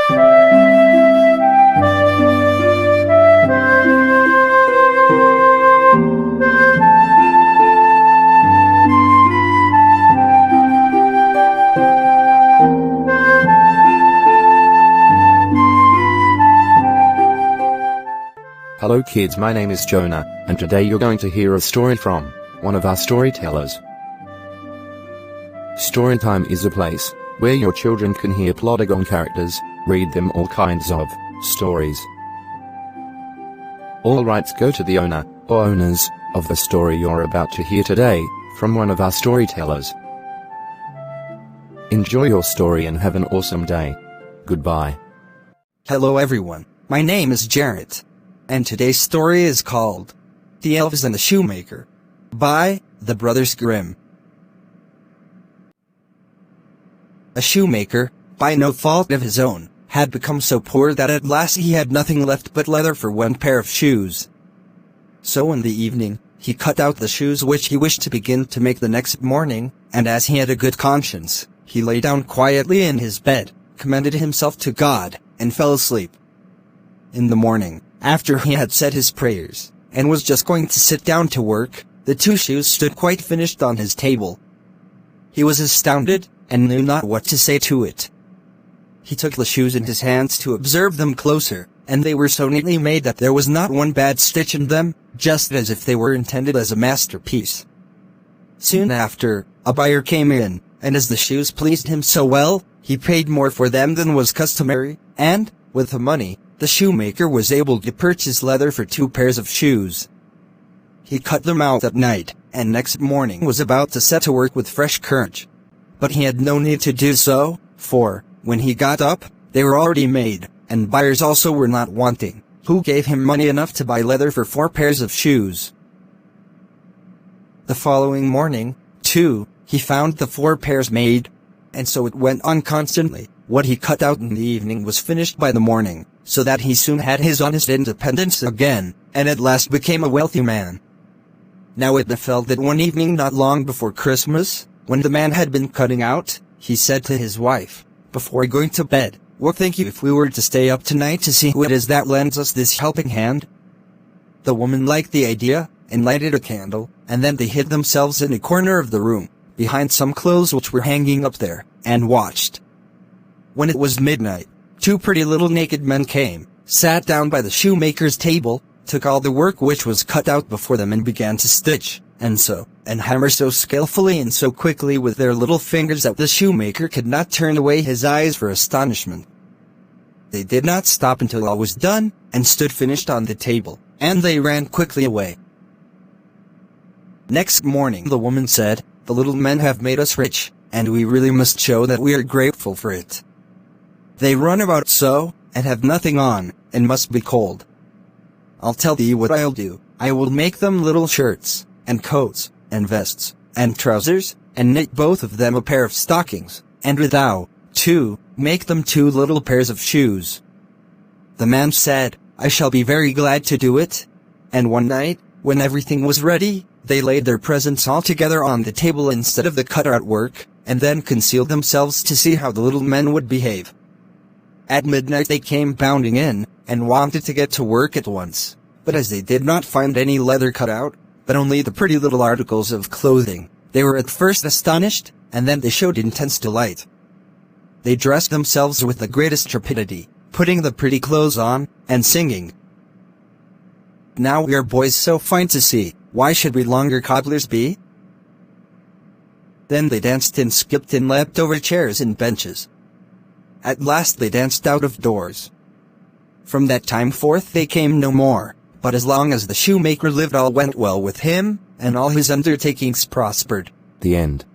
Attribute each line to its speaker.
Speaker 1: Hello kids, my name is Jonah, and today you're going to hear a story from one of our storytellers. Storytime is a place where your children can hear plotagon characters read them all kinds of stories. All rights go to the owner or owners of the story you're about to hear today from one of our storytellers. Enjoy your story and have an awesome day. Goodbye.
Speaker 2: Hello everyone, my name is Jarrett. And today's story is called The Elves and the Shoemaker by the Brothers Grimm. A shoemaker, by no fault of his own, had become so poor that at last he had nothing left but leather for one pair of shoes. So in the evening, he cut out the shoes which he wished to begin to make the next morning, and as he had a good conscience, he lay down quietly in his bed, commended himself to God, and fell asleep. In the morning, after he had said his prayers, and was just going to sit down to work, the two shoes stood quite finished on his table. He was astounded, and knew not what to say to it. He took the shoes in his hands to observe them closer, and they were so neatly made that there was not one bad stitch in them, just as if they were intended as a masterpiece. Soon after, a buyer came in, and as the shoes pleased him so well, he paid more for them than was customary, and, with the money, the shoemaker was able to purchase leather for 2 pairs of shoes. He cut them out at night, and next morning was about to set to work with fresh courage. But he had no need to do so, for, when he got up, they were already made, and buyers also were not wanting, who gave him money enough to buy leather for 4 pairs of shoes. The following morning, too, he found the 4 pairs made, and so it went on constantly. What he cut out in the evening was finished by the morning, so that he soon had his honest independence again, and at last became a wealthy man. Now it befell that one evening not long before Christmas, when the man had been cutting out, he said to his wife, before going to bed, "What think you if we were to stay up tonight to see who it is that lends us this helping hand?" The woman liked the idea, and lighted a candle, and then they hid themselves in a corner of the room, behind some clothes which were hanging up there, and watched. When it was midnight, 2 pretty little naked men came, sat down by the shoemaker's table, took all the work which was cut out before them and began to stitch, and sew, and hammer so skillfully and so quickly with their little fingers that the shoemaker could not turn away his eyes for astonishment. They did not stop until all was done, and stood finished on the table, and they ran quickly away. Next morning the woman said, "The little men have made us rich, and we really must show that we are grateful for it. They run about so, and have nothing on, and must be cold. I'll tell thee what I'll do. I will make them little shirts, and coats, and vests, and trousers, and knit both of them a pair of stockings, and thou, too, make them 2 little pairs of shoes." The man said, "I shall be very glad to do it." And one night, when everything was ready, they laid their presents all together on the table instead of the cut-out work, and then concealed themselves to see how the little men would behave. At midnight they came bounding in, and wanted to get to work at once, but as they did not find any leather cut out, but only the pretty little articles of clothing, they were at first astonished, and then they showed intense delight. They dressed themselves with the greatest rapidity, putting the pretty clothes on, and singing, "Now we are boys so fine to see, why should we longer cobblers be?" Then they danced and skipped and leapt over chairs and benches. At last they danced out of doors. From that time forth they came no more, but as long as the shoemaker lived all went well with him, and all his undertakings prospered.
Speaker 1: The end.